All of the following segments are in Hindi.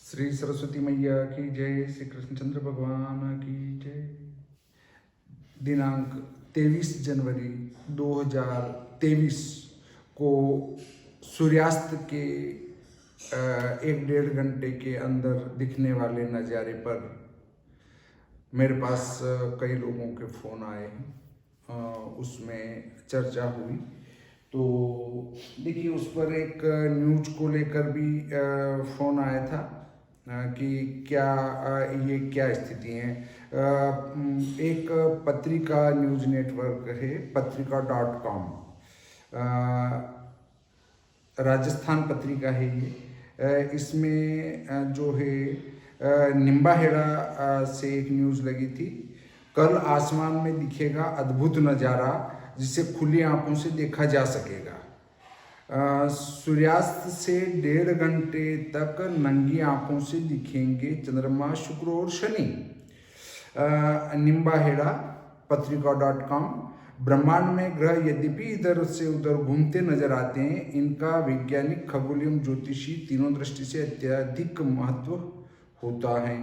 श्री सरस्वती मैया की जय, श्री कृष्णचंद्र भगवान की जय। दिनांक 23 जनवरी 2023 को सूर्यास्त के 1-1.5 घंटे के अंदर दिखने वाले नज़ारे पर मेरे पास कई लोगों के फ़ोन आए हैं। उसमें चर्चा हुई तो देखिए, उस पर एक न्यूज को लेकर भी फ़ोन आया था कि क्या ये क्या स्थिति है। एक पत्रिका न्यूज़ नेटवर्क है, पत्रिका.com, राजस्थान पत्रिका है ये। इसमें जो है निम्बाहेड़ा से एक न्यूज़ लगी थी। कल आसमान में दिखेगा अद्भुत नज़ारा जिसे खुली आंखों से देखा जा सकेगा। सूर्यास्त से 1.5 घंटे तक नंगी आंखों से दिखेंगे चंद्रमा, शुक्र और शनि। निम्बाहेड़ा पत्रिका.com। ब्रह्मांड में ग्रह यद्यपि इधर से उधर घूमते नजर आते हैं, इनका वैज्ञानिक, खगोलीय, ज्योतिषी तीनों दृष्टि से अत्यधिक महत्व होता है।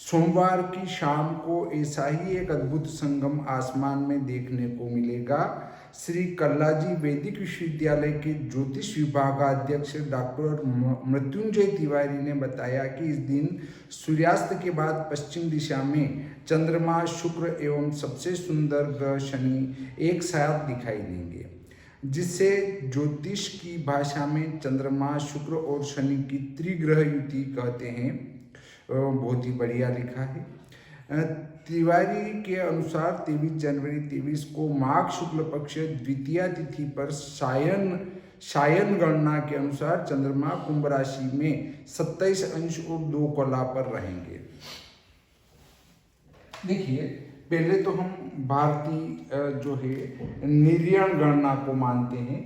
सोमवार की शाम को ऐसा ही एक अद्भुत संगम आसमान में देखने को मिलेगा। श्री कल्लाजी वैदिक विश्वविद्यालय के ज्योतिष विभागाध्यक्ष डॉक्टर मृत्युंजय तिवारी ने बताया कि इस दिन सूर्यास्त के बाद पश्चिम दिशा में चंद्रमा, शुक्र एवं सबसे सुंदर ग्रह शनि एक साथ दिखाई देंगे, जिसे ज्योतिष की भाषा में चंद्रमा, शुक्र और शनि की त्रिग्रह युति कहते हैं। बहुत ही बढ़िया लिखा है। तिवारी के अनुसार 23 जनवरी 23 को माघ शुक्ल पक्ष द्वितीया तिथि पर सायन गणना के अनुसार चंद्रमा कुंभ राशि में 27 अंश और 2 कला पर रहेंगे। देखिए, पहले तो हम भारतीय जो है निर्यण गणना को मानते हैं,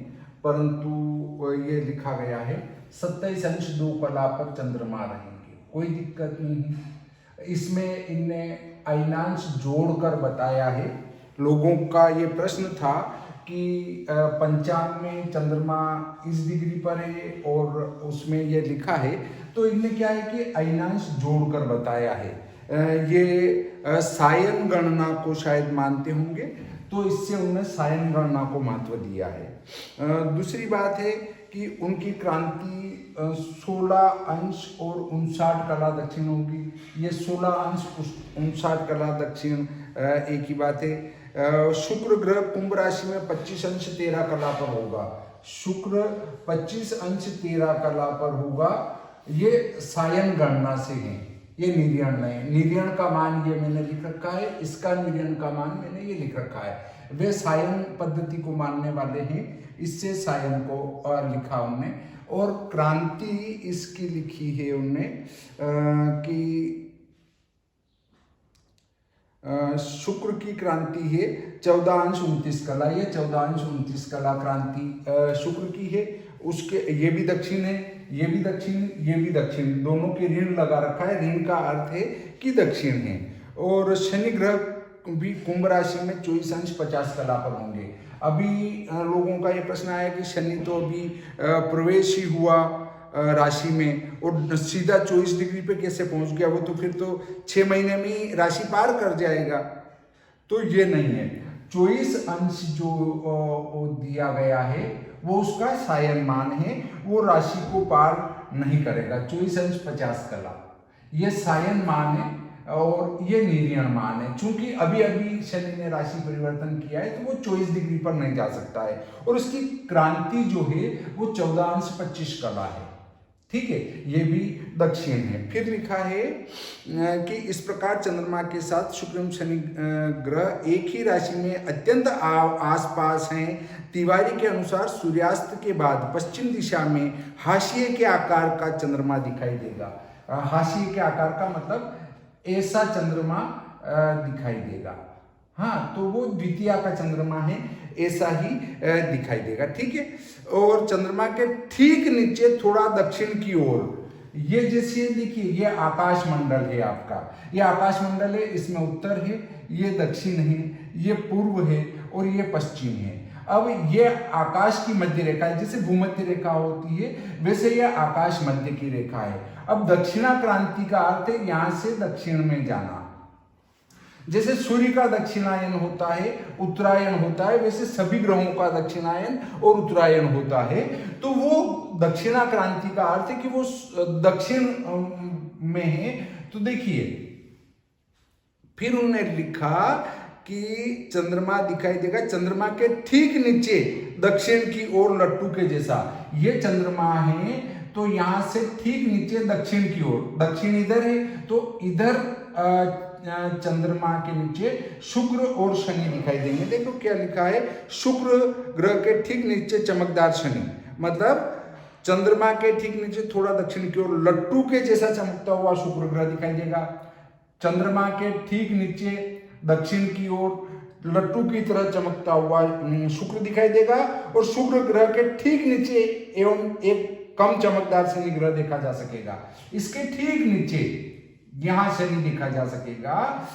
परंतु ये लिखा गया है 27 अंश 2 कला पर चंद्रमा रहेंगे, कोई दिक्कत नहीं है। इसमें इनने अयनांश जोड़कर बताया है। लोगों का ये प्रश्न था कि पंचांग में चंद्रमा इस डिग्री पर है और उसमें ये लिखा है, तो इनने क्या है कि अयनांश जोड़कर बताया है। ये सायन गणना को शायद मानते होंगे, तो इससे उन्होंने सायन गणना को महत्व दिया है। दूसरी बात है कि उनकी क्रांति 16 अंश और 59 कला दक्षिण होगी। ये 16 अंश 59 कला दक्षिण एक ही बात है। शुक्र ग्रह कुंभ राशि में 25 अंश 13 कला पर होगा। शुक्र 25 अंश 13 कला पर होगा। ये सायन गणना से है, ये निर्यण नहीं। निर्यण का मान ये मैंने लिख रखा है, इसका निर्यण का मान मैंने ये लिख रखा है। वे सायन पद्धति को मानने वाले हैं, इससे सायन को लिखा उनने। और क्रांति इसकी लिखी है उनने कि शुक्र की क्रांति है 14 अंश 29 कला। ये 14 अंश 29 कला क्रांति शुक्र की है। उसके ये भी दक्षिण है, ये भी दक्षिण, ये भी दक्षिण, दोनों के ऋण लगा रखा है। ऋण का अर्थ है कि दक्षिण है। और शनि ग्रह भी कुंभ राशि में 24 अंश 50 कला पर होंगे। अभी लोगों का ये प्रश्न आया कि शनि तो अभी प्रवेश ही हुआ राशि में और सीधा 24 डिग्री पे कैसे पहुंच गया, वो तो फिर तो 6 महीने में ही राशि पार कर जाएगा। तो ये नहीं है। 24 अंश जो दिया गया है वो उसका सायन मान है, वो राशि को पार नहीं करेगा। 24 अंश 50 कला ये सायन मान है और ये निर्यण मान है। चूंकि अभी अभी शनि ने राशि परिवर्तन किया है, तो वो 24 डिग्री पर नहीं जा सकता है। और उसकी क्रांति जो है वो 14 अंश 25 कला है। ठीक है, ये भी दक्षिण है। फिर लिखा है कि इस प्रकार चंद्रमा के साथ शुक्र एवं शनि ग्रह एक ही राशि में अत्यंत आसपास हैं। तिवारी के अनुसार सूर्यास्त के बाद पश्चिम दिशा में हाशिए के आकार का चंद्रमा दिखाई देगा। हाशिए के आकार का मतलब ऐसा चंद्रमा दिखाई देगा। हाँ, तो वो द्वितीया का चंद्रमा है, ऐसा ही दिखाई देगा। ठीक है। और चंद्रमा के ठीक नीचे थोड़ा दक्षिण की ओर ये जैसे देखिए, ये आकाश मंडल है आपका, ये आकाश मंडल है, इसमें उत्तर है, ये दक्षिण है, ये पूर्व है और ये पश्चिम है। अब ये आकाश की मध्य रेखा है, जैसे भूमध्य रेखा होती है वैसे ये आकाश मध्य की रेखा है। अब दक्षिणा क्रांति का अर्थ है यहां से दक्षिण में जाना। जैसे सूर्य का दक्षिणायन होता है, उत्तरायण होता है, वैसे सभी ग्रहों का दक्षिणायन और उत्तरायण होता है। तो वो दक्षिणा क्रांति का अर्थ है कि वो दक्षिण में है। तो देखिए फिर उन्होंने लिखा कि चंद्रमा दिखाई देगा, चंद्रमा के ठीक नीचे दक्षिण की ओर लट्टू के जैसा ये चंद्रमा है। तो यहां से ठीक नीचे दक्षिण की ओर, दक्षिण इधर है तो इधर चंद्रमा के नीचे शुक्र और शनि दिखाई देंगे। देखो क्या लिखा है, शुक्र ग्रह के ठीक नीचे चमकदार शनि, मतलब चंद्रमा के ठीक नीचे थोड़ा दक्षिण की ओर लट्टू के जैसा चमकता हुआ शुक्र ग्रह दिखाई देगा। चंद्रमा के ठीक नीचे दक्षिण की ओर लट्टू की तरह चमकता हुआ शुक्र दिखाई देगा और शुक्र ग्रह के ठीक नीचे एवं एक कम चमकदार शनि ग्रह देखा जा सकेगा। इसके ठीक नीचे यहां शनि देखा जा सकेगा।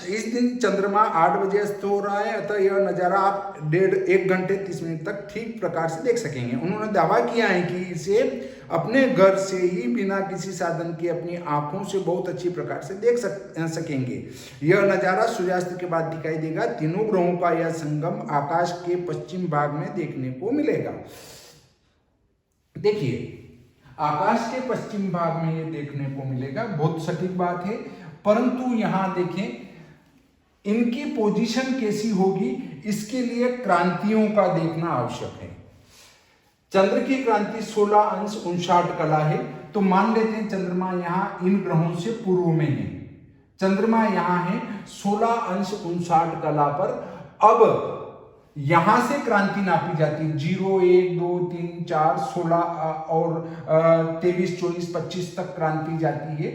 इस दिन चंद्रमा 8 बजे अस्त हो रहा है, अतः यह नजारा आप 1.5 घंटे 30 मिनट तक ठीक प्रकार से देख सकेंगे। उन्होंने दावा किया है कि इसे अपने घर से ही बिना किसी साधन के अपनी आंखों से बहुत अच्छी प्रकार से देख सकेंगे। यह नजारा सूर्यास्त के बाद दिखाई देगा। तीनों ग्रहों का यह संगम आकाश के पश्चिम भाग में देखने को मिलेगा। देखिए आकाश के पश्चिम भाग में ये देखने को मिलेगा, बहुत सटीक बात है। परंतु यहां देखें इनकी पोजीशन कैसी होगी, इसके लिए क्रांतियों का देखना आवश्यक है। चंद्र की क्रांति 16 अंश 59 कला है, तो मान लेते हैं चंद्रमा यहां इन ग्रहों से पूर्व में है। चंद्रमा यहां है 16 अंश 59 कला पर। अब यहां से क्रांति नापी जाती है, 0, 1, 2, 3, 4, 16 और 23, 24, 25 तक क्रांति जाती है।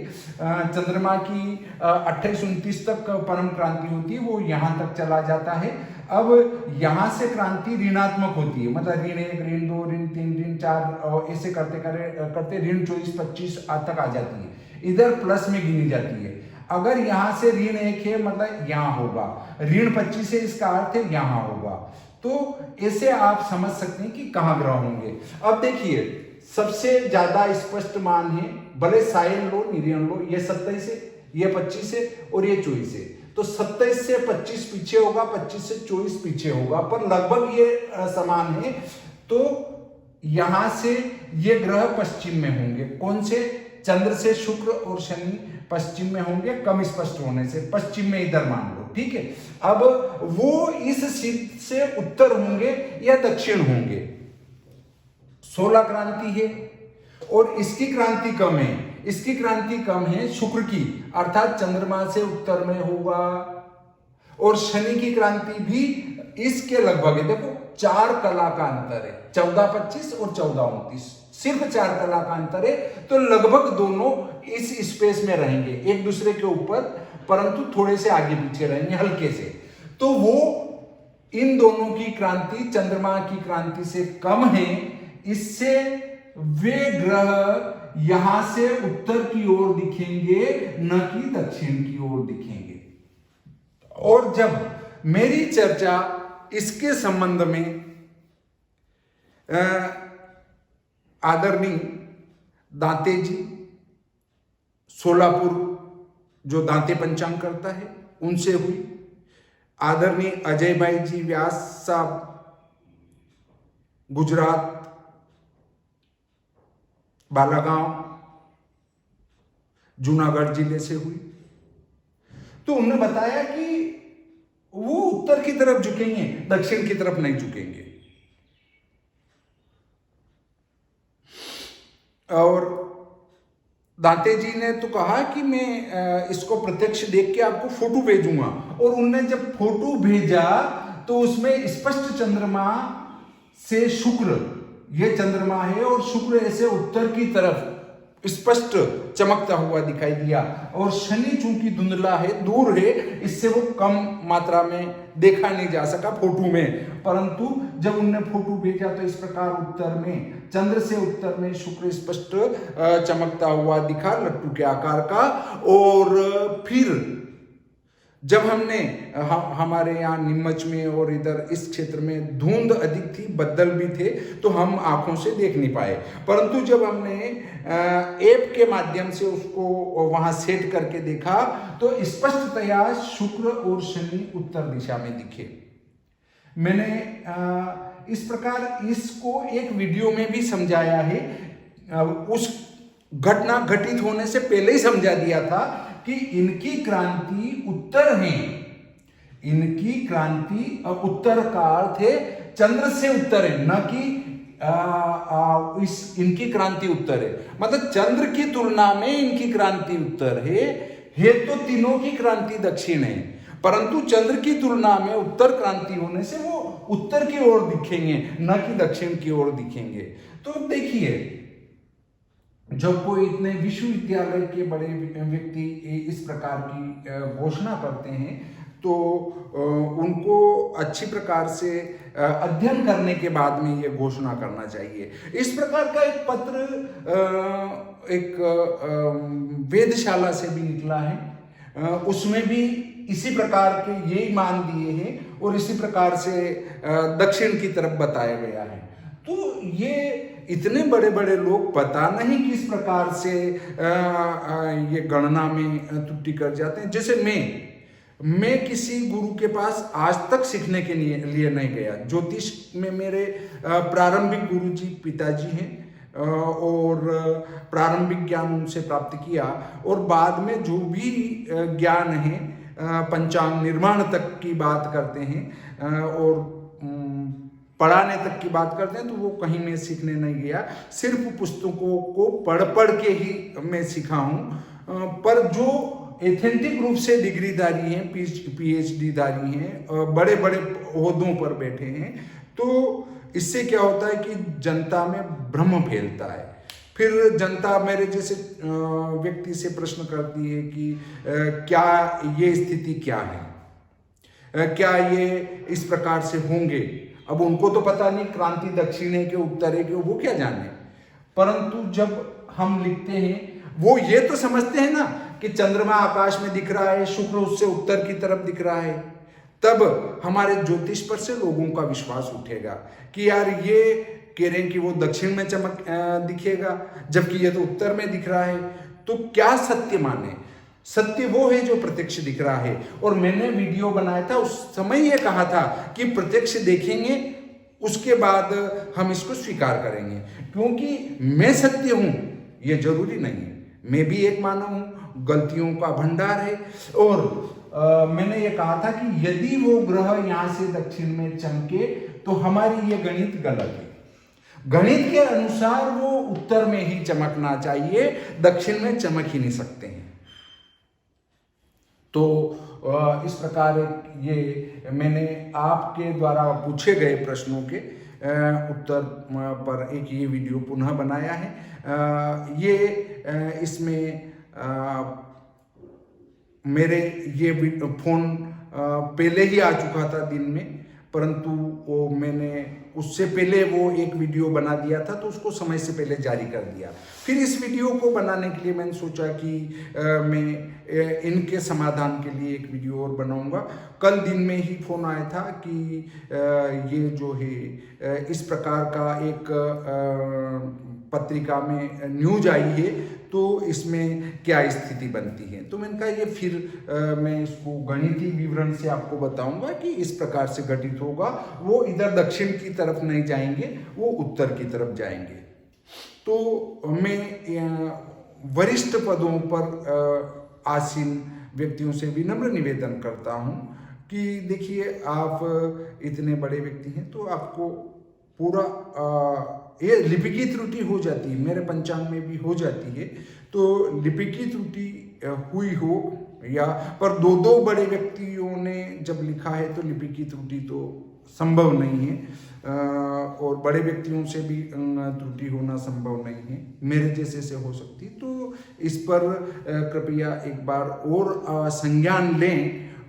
चंद्रमा की 28, 29 तक परम क्रांति होती है, वो यहां तक चला जाता है। अब यहां से क्रांति ऋणात्मक होती है, मतलब ऋण 1, ऋण 2, ऋण 3, ऋण 4 ऐसे करते करते ऋण 24, 25 तक आ जाती है। इधर प्लस में गिनी जाती है। अगर यहां से ऋण 1 है मतलब यहां होगा, ऋण 25 है इसका अर्थ है यहां होगा। तो ऐसे आप समझ सकते हैं कि कहां ग्रह होंगे। अब देखिए सबसे ज्यादा स्पष्ट मान है, भले साइन लो निरियन लो, ये 27 है, ये 25 है और ये 24 है। तो 27 से 25 पीछे होगा, 25 से 24 पीछे होगा, पर लगभग ये समान है। तो यहां से ये ग्रह पश्चिम में होंगे। कौन से? चंद्र से शुक्र और शनि पश्चिम में होंगे, कम स्पष्ट होने से पश्चिम में इधर मान लो, ठीक है। अब वो इस सिद्ध से उत्तर होंगे या दक्षिण होंगे। 16 क्रांति है और इसकी क्रांति कम है, इसकी क्रांति कम है शुक्र की, अर्थात चंद्रमा से उत्तर में होगा। और शनि की क्रांति भी इसके लगभग है। देखो 4 कला का अंतर है, 14-25 और 14-29, सिर्फ 4 कला का अंतर है। तो लगभग दोनों इस स्पेस में रहेंगे एक दूसरे के ऊपर, परंतु थोड़े से आगे पीछे रहेंगे हल्के से। तो वो इन दोनों की क्रांति चंद्रमा की क्रांति से कम है, इससे वे ग्रह यहां से उत्तर की ओर दिखेंगे, न कि दक्षिण की ओर दिखेंगे। और जब मेरी चर्चा इसके संबंध में आदरणीय दांते जी सोलापुर जो दांते पंचांग करता है उनसे हुई, आदरणीय अजय भाई जी व्यास साहब गुजरात बालागांव जूनागढ़ जिले से हुई, तो उन्होंने बताया कि वो उत्तर की तरफ झुकेंगे, दक्षिण की तरफ नहीं झुकेंगे। और दांते जी ने तो कहा कि मैं इसको प्रत्यक्ष देख के आपको फोटो भेजूंगा, और उन्होंने जब फोटो भेजा तो उसमें स्पष्ट चंद्रमा से शुक्र, ये चंद्रमा है और शुक्र ऐसे उत्तर की तरफ स्पष्ट चमकता हुआ दिखाई दिया। और शनि चूंकि धुंधला है, दूर है, इससे वो कम मात्रा में देखा नहीं जा सका फोटो में। परंतु जब उनने फोटो भेजा तो इस प्रकार उत्तर में, चंद्र से उत्तर में शुक्र स्पष्ट चमकता हुआ दिखा, लट्टू के आकार का। और फिर जब हमने हमारे यहाँ नीमच में और इधर इस क्षेत्र में धुंध अधिक थी, बदल भी थे, तो हम आंखों से देख नहीं पाए। परंतु जब हमने ऐप के माध्यम से उसको वहां सेट करके देखा तो स्पष्टतया शुक्र और शनि उत्तर दिशा में दिखे। मैंने इस प्रकार इसको एक वीडियो में भी समझाया है, उस घटना घटित होने से पहले ही समझा दिया था कि इनकी क्रांति उत्तर है, इनकी क्रांति उत्तर का अर्थ है चंद्र से उत्तर है, न कि इनकी क्रांति उत्तर है, मतलब चंद्र की तुलना में इनकी क्रांति उत्तर है तो तीनों की क्रांति दक्षिण है, परंतु चंद्र की तुलना में उत्तर क्रांति होने से वो उत्तर की ओर दिखेंगे, न कि दक्षिण की ओर दिखेंगे। तो देखिए, जब कोई इतने विश्वविद्यालय के बड़े व्यक्ति इस प्रकार की घोषणा करते हैं तो उनको अच्छी प्रकार से अध्ययन करने के बाद में ये घोषणा करना चाहिए। इस प्रकार का एक पत्र एक वेधशाला से भी निकला है, उसमें भी इसी प्रकार के यही मान दिए हैं और इसी प्रकार से दक्षिण की तरफ बताया गया है। तो ये इतने बड़े बड़े लोग पता नहीं किस प्रकार से ये गणना में त्रुटि कर जाते हैं। जैसे मैं किसी गुरु के पास आज तक सीखने के लिए नहीं गया। ज्योतिष में मेरे प्रारंभिक गुरु जी पिताजी हैं और प्रारंभिक ज्ञान उनसे प्राप्त किया और बाद में जो भी ज्ञान है पंचांग निर्माण तक की बात करते हैं और पढ़ाने तक की बात करते हैं तो वो कहीं मैं सीखने नहीं गया, सिर्फ पुस्तकों को पढ़ के ही मैं सीखा हूँ। पर जो एथेंटिक रूप से डिग्रीधारी हैं, पीएचडी धारी हैं, बड़े बड़े ओहदों पर बैठे हैं, तो इससे क्या होता है कि जनता में भ्रम फैलता है। फिर जनता मेरे जैसे व्यक्ति से प्रश्न करती है कि क्या ये स्थिति क्या है, क्या ये इस प्रकार से होंगे। अब उनको तो पता नहीं क्रांति दक्षिण है कि उत्तर है कि वो क्या जाने, परंतु जब हम लिखते हैं वो ये तो समझते हैं ना कि चंद्रमा आकाश में दिख रहा है, शुक्र उससे उत्तर की तरफ दिख रहा है, तब हमारे ज्योतिष पर से लोगों का विश्वास उठेगा कि यार ये कह रहे हैं कि वो दक्षिण में चमक दिखेगा जबकि ये तो उत्तर में दिख रहा है। तो क्या सत्य माने? सत्य वो है जो प्रत्यक्ष दिख रहा है। और मैंने वीडियो बनाया था, उस समय ये कहा था कि प्रत्यक्ष देखेंगे उसके बाद हम इसको स्वीकार करेंगे, क्योंकि मैं सत्य हूं ये जरूरी नहीं है। मैं भी एक मानव हूं, गलतियों का भंडार है। और मैंने ये कहा था कि यदि वो ग्रह यहां से दक्षिण में चमके तो हमारी ये गणित गलत है। गणित के अनुसार वो उत्तर में ही चमकना चाहिए, दक्षिण में चमक ही नहीं सकते हैं। तो इस प्रकार ये मैंने आपके द्वारा पूछे गए प्रश्नों के उत्तर पर एक ये वीडियो पुनः बनाया है। ये इसमें मेरे ये फोन पहले ही आ चुका था दिन में, परंतु वो मैंने उससे पहले वो एक वीडियो बना दिया था तो उसको समय से पहले जारी कर दिया। फिर इस वीडियो को बनाने के लिए मैंने सोचा कि मैं इनके समाधान के लिए एक वीडियो और बनाऊंगा। कल दिन में ही फोन आया था कि ये जो है इस प्रकार का एक पत्रिका में न्यूज आई है तो इसमें क्या स्थिति बनती है। तो मैंने कहा ये फिर मैं इसको गणितीय विवरण से आपको बताऊंगा कि इस प्रकार से घटित होगा। वो इधर दक्षिण की तरफ नहीं जाएंगे, वो उत्तर की तरफ जाएंगे। तो मैं वरिष्ठ पदों पर आसीन व्यक्तियों से विनम्र निवेदन करता हूं कि देखिए, आप इतने बड़े व्यक्ति हैं तो आपको पूरा ये लिपिकी त्रुटि हो जाती है, मेरे पंचांग में भी हो जाती है। तो लिपिकी त्रुटि हुई हो या पर दो बड़े व्यक्तियों ने जब लिखा है तो लिपिकी त्रुटि तो संभव नहीं है और बड़े व्यक्तियों से भी त्रुटि होना संभव नहीं है, मेरे जैसे से हो सकती। तो इस पर कृपया एक बार और संज्ञान लें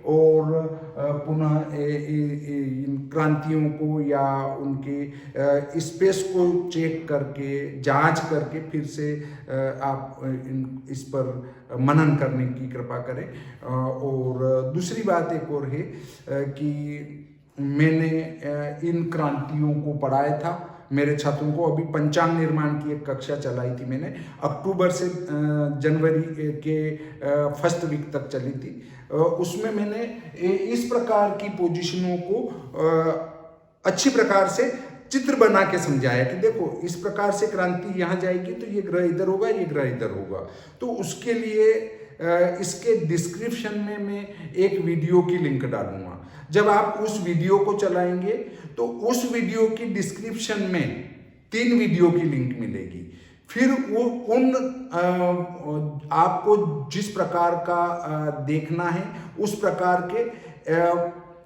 और पुनः इन क्रांतियों को या उनके स्पेस को चेक करके जांच करके फिर से आप इस पर मनन करने की कृपा करें। और दूसरी बात एक और है कि मैंने इन क्रांतियों को पढ़ाया था मेरे छात्रों को। अभी पंचांग निर्माण की एक कक्षा चलाई थी मैंने, अक्टूबर से जनवरी के फर्स्ट वीक तक चली थी। उसमें मैंने इस प्रकार की पोजीशनों को अच्छी प्रकार से चित्र बना के समझाया कि देखो इस प्रकार से क्रांति यहाँ जाएगी तो ये ग्रह इधर होगा, ये ग्रह इधर होगा। तो उसके लिए इसके डिस्क्रिप्शन में मैं एक वीडियो की लिंक डालूंगा। जब आप उस वीडियो को चलाएंगे तो उस वीडियो की डिस्क्रिप्शन में 3 वीडियो की लिंक मिलेगी। फिर वो आपको जिस प्रकार का देखना है उस प्रकार के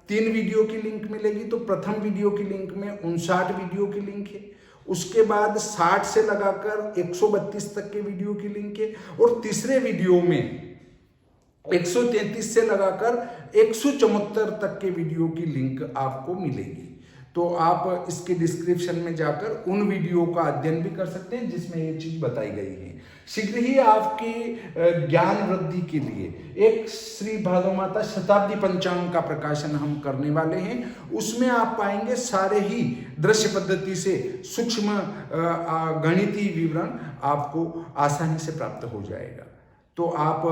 3 वीडियो की लिंक मिलेगी। तो प्रथम वीडियो की लिंक में 59 वीडियो की लिंक है, उसके बाद 60 से लगाकर 132 तक के वीडियो की लिंक है, और तीसरे वीडियो में 133 से लगाकर 174 तक के वीडियो की लिंक आपको मिलेगी। तो आप इसके डिस्क्रिप्शन में जाकर उन वीडियो का अध्ययन भी कर सकते हैं जिसमें ये चीज बताई गई है। शीघ्र ही आपकी ज्ञान वृद्धि के लिए एक श्री भादो माता शताब्दी पंचांग का प्रकाशन हम करने वाले हैं। उसमें आप पाएंगे सारे ही दृश्य पद्धति से सूक्ष्म गणितीय विवरण आपको आसानी से प्राप्त हो जाएगा। तो आप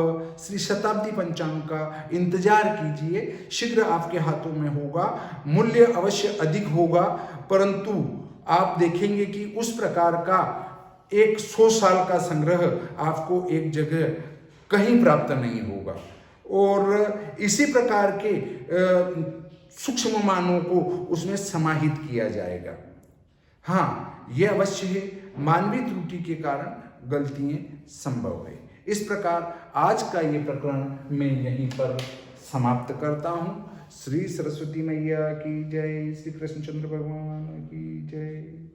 श्री शताब्दी पंचांग का इंतजार कीजिए, शीघ्र आपके हाथों में होगा। मूल्य अवश्य अधिक होगा, परंतु आप देखेंगे कि उस प्रकार का एक 100 साल का संग्रह आपको एक जगह कहीं प्राप्त नहीं होगा। और इसी प्रकार के सूक्ष्म मानों को उसमें समाहित किया जाएगा। हाँ, ये अवश्य है, मानवीय त्रुटि के कारण गलतियां संभव है। इस प्रकार आज का ये प्रकरण मैं यहीं पर समाप्त करता हूँ। श्री सरस्वती मैया की जय, श्री कृष्णचंद्र भगवान की जय।